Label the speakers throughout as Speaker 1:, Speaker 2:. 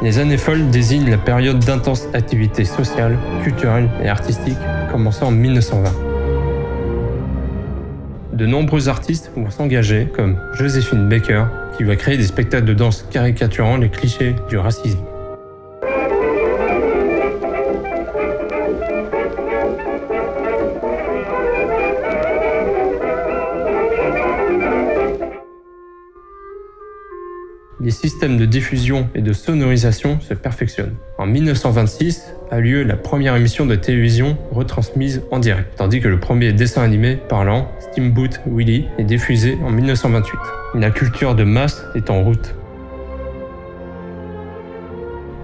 Speaker 1: Les années folles désignent la période d'intense activité sociale, culturelle et artistique commençant en 1920. De nombreux artistes vont s'engager, comme Joséphine Baker, qui va créer des spectacles de danse caricaturant les clichés du racisme. Les systèmes de diffusion et de sonorisation se perfectionnent. En 1926 a lieu la première émission de télévision retransmise en direct, tandis que le premier dessin animé parlant, Steamboat Willie, est diffusé en 1928. La culture de masse est en route.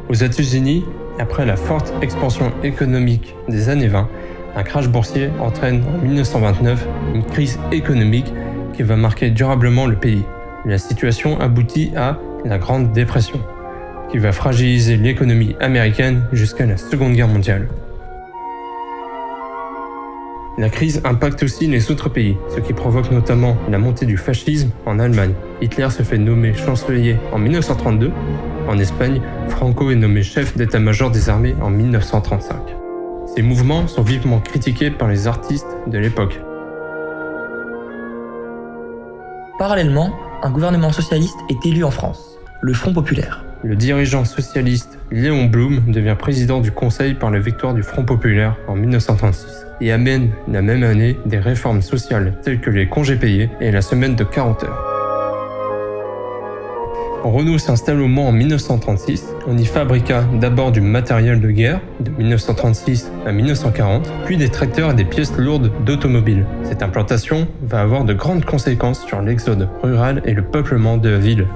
Speaker 1: Aux États-Unis, après la forte expansion économique des années 20, un crash boursier entraîne en 1929 une crise économique qui va marquer durablement le pays. La situation aboutit à la Grande Dépression, qui va fragiliser l'économie américaine jusqu'à la Seconde Guerre mondiale. La crise impacte aussi les autres pays, ce qui provoque notamment la montée du fascisme en Allemagne. Hitler se fait nommer chancelier en 1932. En Espagne, Franco est nommé chef d'état-major des armées en 1935. Ces mouvements sont vivement critiqués par les artistes de l'époque.
Speaker 2: Parallèlement, un gouvernement socialiste est élu en France, le Front populaire.
Speaker 1: Le dirigeant socialiste Léon Blum devient président du Conseil par la victoire du Front populaire en 1936 et amène la même année des réformes sociales telles que les congés payés et la semaine de 40 heures. Renault s'installe au Mans en 1936. On y fabriqua d'abord du matériel de guerre, de 1936 à 1940, puis des tracteurs et des pièces lourdes d'automobiles. Cette implantation va avoir de grandes conséquences sur l'exode rural et le peuplement de la ville.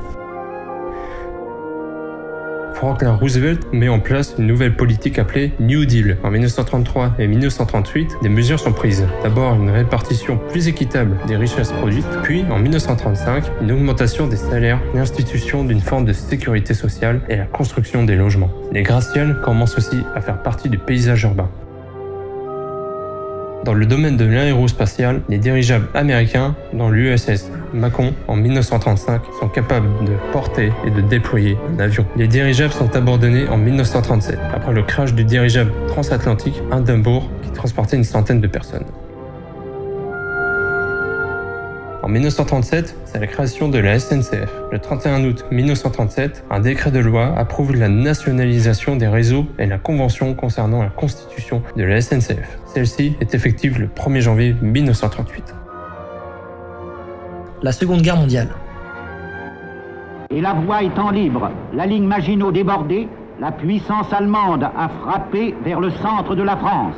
Speaker 1: Franklin Roosevelt met en place une nouvelle politique appelée New Deal. En 1933 et 1938, des mesures sont prises. D'abord, une répartition plus équitable des richesses produites, puis en 1935, une augmentation des salaires, l'institution d'une forme de sécurité sociale et la construction des logements. Les gratte-ciels commencent aussi à faire partie du paysage urbain. Dans le domaine de l'aérospatial, les dirigeables américains, dont l'USS Macon en 1935, sont capables de porter et de déployer un avion. Les dirigeables sont abandonnés en 1937, après le crash du dirigeable transatlantique Hindenburg qui transportait une centaine de personnes. En 1937, c'est la création de la SNCF. Le 31 août 1937, un décret de loi approuve la nationalisation des réseaux et la convention concernant la constitution de la SNCF. Celle-ci est effective le 1er janvier 1938.
Speaker 2: La Seconde Guerre mondiale.
Speaker 3: Et la voie étant libre, la ligne Maginot débordée, la puissance allemande a frappé vers le centre de la France.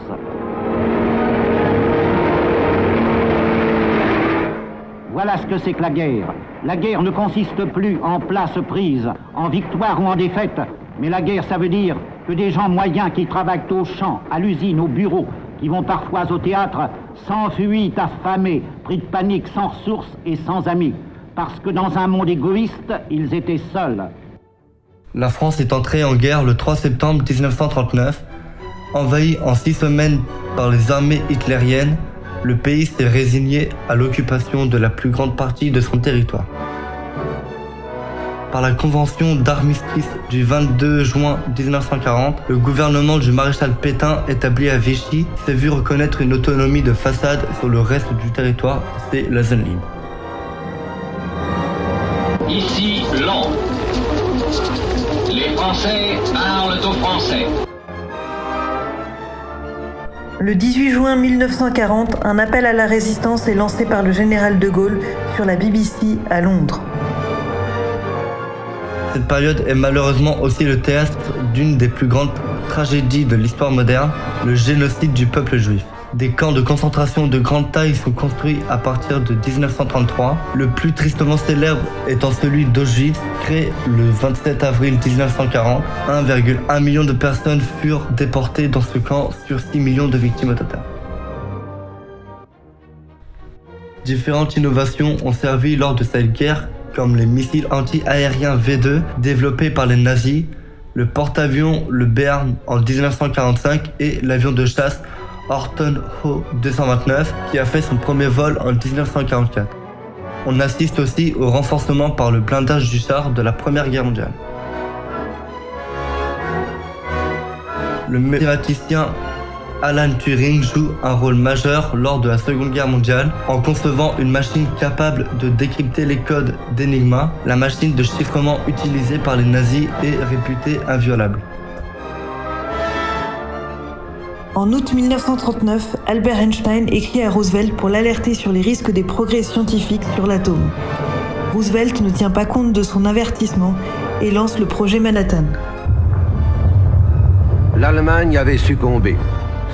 Speaker 3: Voilà ce que c'est que la guerre. La guerre ne consiste plus en place prise, en victoire ou en défaite, mais la guerre, ça veut dire que des gens moyens qui travaillent au champ, à l'usine, au bureau, qui vont parfois au théâtre, s'enfuient affamés, pris de panique, sans ressources et sans amis, parce que dans un monde égoïste, ils étaient seuls.
Speaker 4: La France est entrée en guerre le 3 septembre 1939. Envahie en 6 semaines par les armées hitlériennes, le pays s'est résigné à l'occupation de la plus grande partie de son territoire. Par la convention d'armistice du 22 juin 1940, le gouvernement du maréchal Pétain, établi à Vichy, s'est vu reconnaître une autonomie de façade sur le reste du territoire, c'est la zone libre.
Speaker 5: Ici, Londres. Les Français parlent aux Français.
Speaker 6: Le 18 juin 1940, un appel à la résistance est lancé par le général de Gaulle sur la BBC à Londres.
Speaker 4: Cette période est malheureusement aussi le théâtre d'une des plus grandes tragédies de l'histoire moderne, le génocide du peuple juif. Des camps de concentration de grande taille sont construits à partir de 1933, le plus tristement célèbre étant celui d'Auschwitz, créé le 27 avril 1940. 1,1 million de personnes furent déportées dans ce camp sur 6 millions de victimes au total. Différentes innovations ont servi lors de cette guerre, comme les missiles anti-aériens V2 développés par les nazis, le porte-avions, le Bern en 1945 et l'avion de chasse Horton Ho 229 qui a fait son premier vol en 1944. On assiste aussi au renforcement par le blindage du char de la Première Guerre mondiale. Le mathématicien Alan Turing joue un rôle majeur lors de la Seconde Guerre mondiale en concevant une machine capable de décrypter les codes d'Enigma, la machine de chiffrement utilisée par les nazis et réputée inviolable.
Speaker 6: En août 1939, Albert Einstein écrit à Roosevelt pour l'alerter sur les risques des progrès scientifiques sur l'atome. Roosevelt ne tient pas compte de son avertissement et lance le projet Manhattan.
Speaker 7: L'Allemagne avait succombé.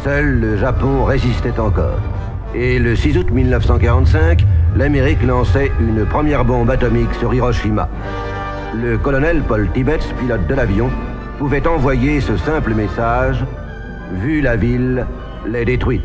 Speaker 7: Seul le Japon résistait encore. Et le 6 août 1945, l'Amérique lançait une première bombe atomique sur Hiroshima. Le colonel Paul Tibbets, pilote de l'avion, pouvait envoyer ce simple message: « Vu la ville, l'est détruite ».